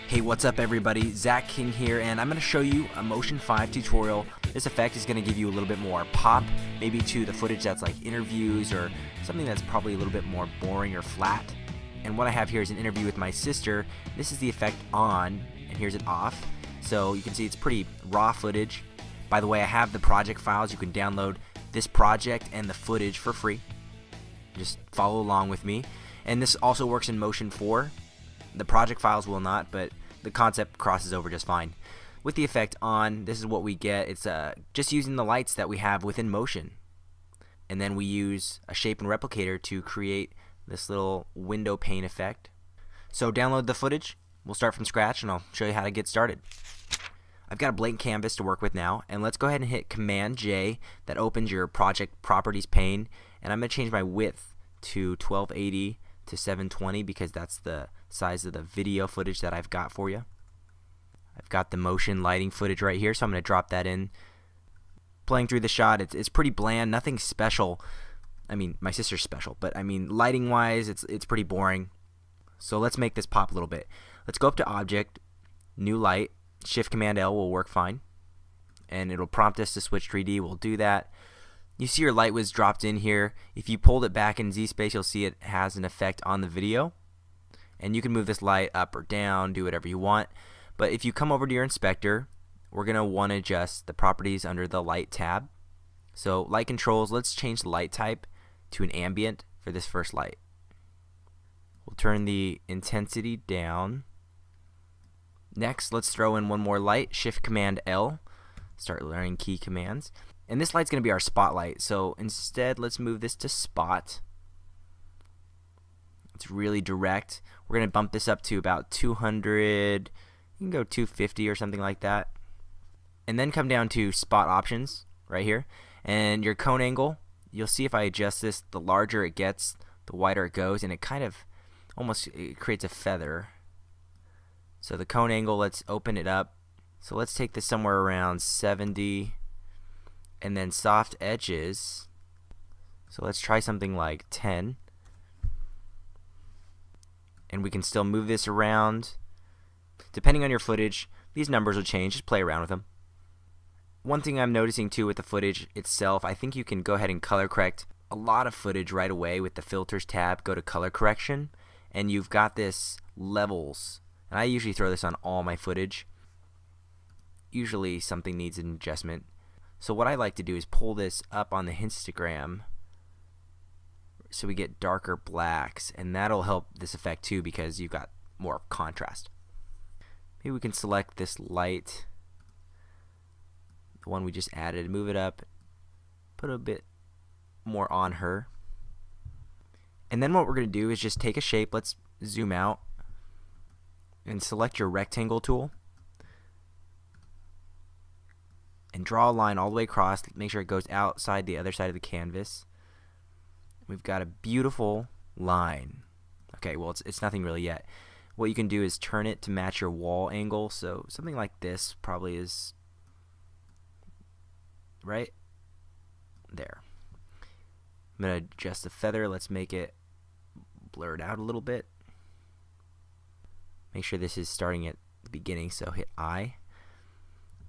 Hey, what's up everybody? Zach King here, and I'm going to show you a Motion 5 tutorial. This effect is going to give you a little bit more pop, maybe to the footage that's like interviews or something that's probably a little bit more boring or flat. And what I have here is an interview with my sister. This is the effect on, and here's it off. So you can see it's pretty raw footage. By the way, I have the project files. You can download this project and the footage for free. Just follow along with me. And this also works in Motion 4. The project files will not, but the concept crosses over just fine. With the effect on, this is what we get. It's just using the lights that we have within Motion. And then we use a shape and replicator to create this little window pane effect. So download the footage. We'll start from scratch and I'll show you how to get started. I've got a blank canvas to work with now, and let's go ahead and hit Command J. That opens your project properties pane, and I'm going to change my width to 1280 to 720 because that's the size of the video footage that I've got for you. I've got the motion lighting footage right here, so I'm going to drop that in. Playing through the shot, it's pretty bland, nothing special. I mean, my sister's special, but I mean, lighting wise, it's pretty boring. So let's make this pop a little bit. Let's go up to Object, New Light, Shift Command L will work fine, and it'll prompt us to switch 3D. We'll do that. You see your light was dropped in here. If you pulled it back in Z space, you'll see it has an effect on the video. And you can move this light up or down, do whatever you want. But if you come over to your inspector, we're going to want to adjust the properties under the light tab. So light controls, let's change the light type to an ambient for this first light. We'll turn the intensity down. Next, let's throw in one more light, Shift Command L. Start learning key commands. And this light's going to be our spotlight. So instead, let's move this to spot. It's really direct. We're going to bump this up to about 200. You can go 250 or something like that. And then come down to spot options right here. And your cone angle, you'll see if I adjust this, the larger it gets, the wider it goes, and it kind of almost creates a feather. So the cone angle, let's open it up. So let's take this somewhere around 70. And then soft edges, so let's try something like 10. And we can still move this around. Depending on your footage, these numbers will change. Just play around with them. One thing I'm noticing too with the footage itself, I think you can go ahead and color correct a lot of footage right away with the filters tab. Go to color correction, and you've got this levels. And I usually throw this on all my footage. Usually something needs an adjustment. So what I like to do is pull this up on the histogram so we get darker blacks, and that'll help this effect too because you've got more contrast. Maybe we can select this light, the one we just added, move it up, put a bit more on her. And then what we're going to do is just take a shape. Let's zoom out and select your rectangle tool. And draw a line all the way across. Make sure it goes outside the other side of the canvas. We've got a beautiful line. Okay, well it's nothing really yet. What you can do is turn it to match your wall angle. So something like this probably is right there. I'm going to adjust the feather. Let's make it blurred out a little bit. Make sure this is starting at the beginning, so hit I.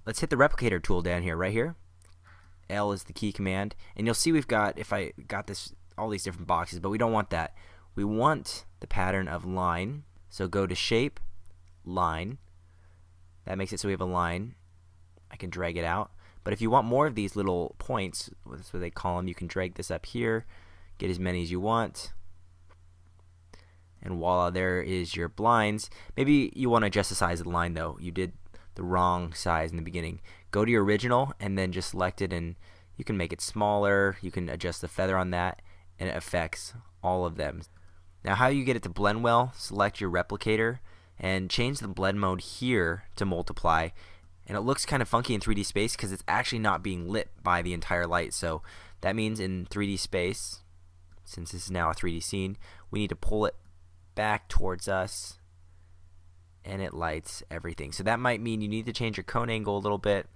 Let's hit the replicator tool down here, right here. L is the key command, and you'll see we've got, if I got this, all these different boxes, but we don't want that. We want the pattern of line, so go to shape, line. That makes it so we have a line. I can drag it out, but if you want more of these little points, that's what they call them, you can drag this up here, get as many as you want, and voila, there is your blinds. Maybe you want to adjust the size of the line though. You did the wrong size in the beginning. Go to your original and then just select it, and you can make it smaller. You can adjust the feather on that, and it affects all of them. Now how you get it to blend well, select your replicator and change the blend mode here to multiply, and it looks kind of funky in 3D space because it's actually not being lit by the entire light. So that means in 3D space, since this is now a 3D scene, we need to pull it back towards us, and it lights everything. So that might mean you need to change your cone angle a little bit.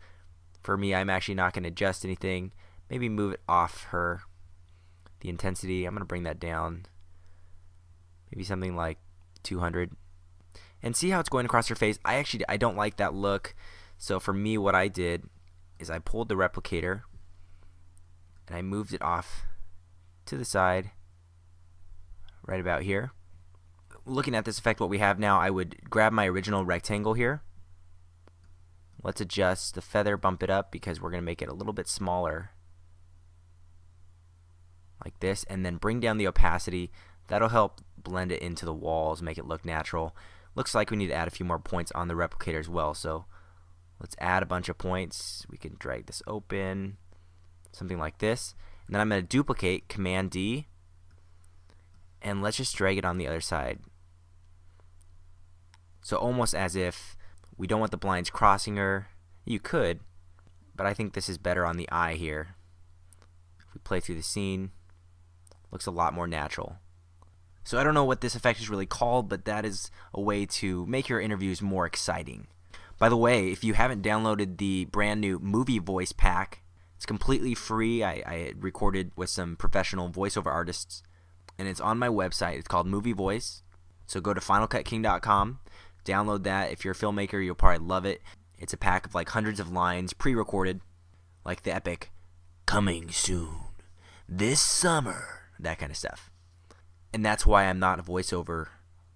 For me, I'm actually not going to adjust anything. Maybe move it off her. The intensity, I'm going to bring that down. Maybe something like 200. And see how it's going across her face? I don't like that look. So for me, what I did is I pulled the replicator and I moved it off to the side right about here. Looking at this effect, what we have now, I would grab my original rectangle here. Let's adjust the feather, bump it up because we're going to make it a little bit smaller like this, and then bring down the opacity. That'll help blend it into the walls, make it look natural. Looks like we need to add a few more points on the replicator as well, so let's add a bunch of points. We can drag this open, something like this, and then I'm going to duplicate, Command D, and let's just drag it on the other side. So almost as if we don't want the blinds crossing her. You could, but I think this is better on the eye here. If we play through the scene, looks a lot more natural. So I don't know what this effect is really called, but that is a way to make your interviews more exciting. By the way, if you haven't downloaded the brand new Movie Voice pack, it's completely free. I recorded with some professional voiceover artists, and it's on my website. It's called Movie Voice. So go to finalcutking.com, download that. If you're a filmmaker, you'll probably love it. It's a pack of like hundreds of lines pre-recorded, like the epic "coming soon this summer," that kind of stuff. And that's why I'm not a voiceover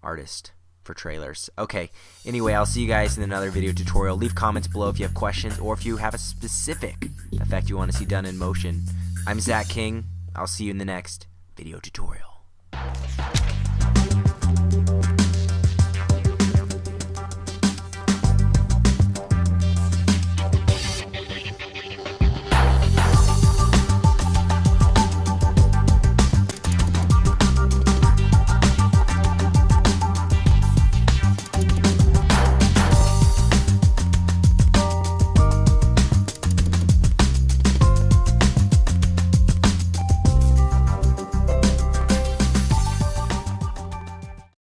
artist for trailers. Okay, anyway, I'll see you guys in another video tutorial. Leave comments below if you have questions or if you have a specific effect you want to see done in motion. I'm Zach King. I'll see you in the next video tutorial.